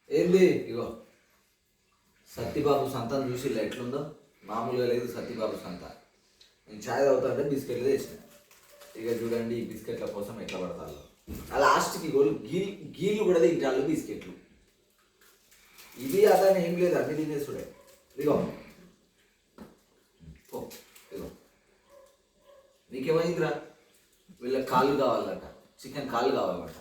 ఏంది ఇగో సత్తిబాబు సంతను చూసి ఎట్లుందో మామూలుగా లేదు సత్తిబాబు సంత. నేను ఛాయ్ తాగుతా బిస్కెట్లు తెచ్చిన. ఇక చూడండి ఈ బిస్కెట్ల కోసం ఎట్లా పడతారు. ఆ లాస్ట్కి గీళ్ళు కూడా తింటారు బిస్కెట్లు. ఇది అదని ఏం లేదు, అన్ని తినేసుడే. ఇదిగో ఇదిగో నీకేమైందిరా? వీళ్ళకి కాళ్ళు కావాలట, చికెన్ కాళ్ళు కావాలట.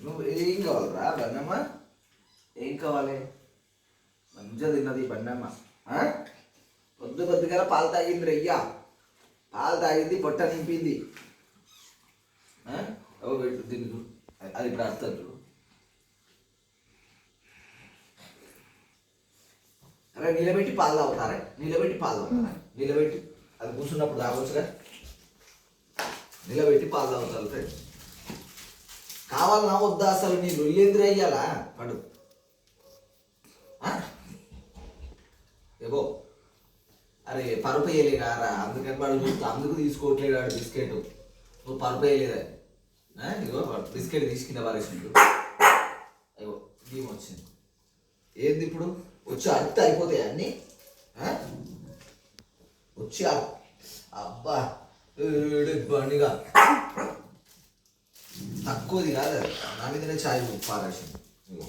నువ్వు ఏం కావాలరా బండమ్మ? ఏం కావాలి? మంచిగా తిన్నది బండమ్మ. పొద్దుగా పాలు తాగింది రయ్యా, పాలు తాగింది, పొట్ట నింపింది. పెట్టు తిను, అది ఇప్పుడు వస్తుంది చూడు. అరే నిలబెట్టి పాలు తాగుతారా? నిలబెట్టి పాలు తాగుతారా? నిలబెట్టి అది కూర్చున్నప్పుడు తాగొచ్చుగా. నిలబెట్టి పాలు తాగుతారు ఫ్రెండ్. కావాలన్నా వద్దా అసలు? నీ లొల్లేంద్ర అయ్యాలా పడు. ఏవో అరే పరుపు వేయలేరా? అందుకని వాడు చూస్తా, అందుకు తీసుకోవట్లేదు వాడు బిస్కెట్. నువ్వు పరుపు వేయలేదా? ఇగో బిస్కెట్ తీసుకుందా పారేసిండు. అయ్యో గేమ్ వచ్చింది. ఏంది ఇప్పుడు వచ్చి అడితే అయిపోతాయి అన్నీ. వచ్చి అబ్బా బండిగా తక్కువది కాదు, నా మీదనే ఛాయ్ పారేసింది. ఇగో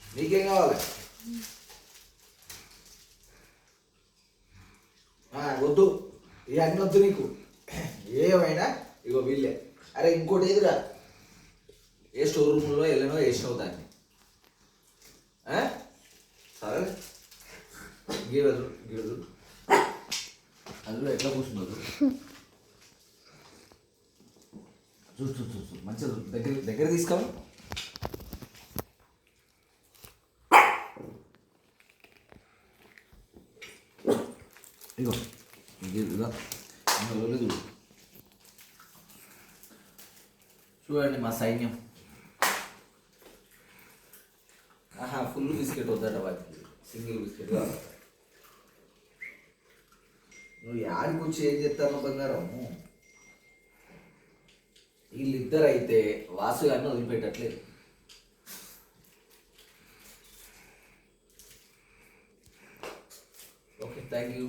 నీకేం కావాలి? వద్దు, ఇవన్నీ వద్దు నీకు ఏమైనా. ఇగో వీళ్ళే. అరే ఇంకోటి ఏదిరా, ఏ స్టోర్ రూమ్లో వెళ్ళనో వేసినావు దాన్ని. సరే గీడదు గీడదు అందులో ఎట్లా కూర్చున్నారు చూస్తూ చూస్తూ మంచిగా దగ్గర దగ్గర తీసుకోవాలి. ఇగో ఇదిగా చూడండి మా సైన్యం. ఫుల్ బిస్కెట్ వద్దట వాటికి, సింగిల్ బిస్కెట్ కావాలి. నువ్వు యాడికి వచ్చి ఏం చెప్తాను బంగారం? వీళ్ళిద్దరు అయితే వాసు గారిని వదిలిపెట్టట్లేదు. Okay thank you.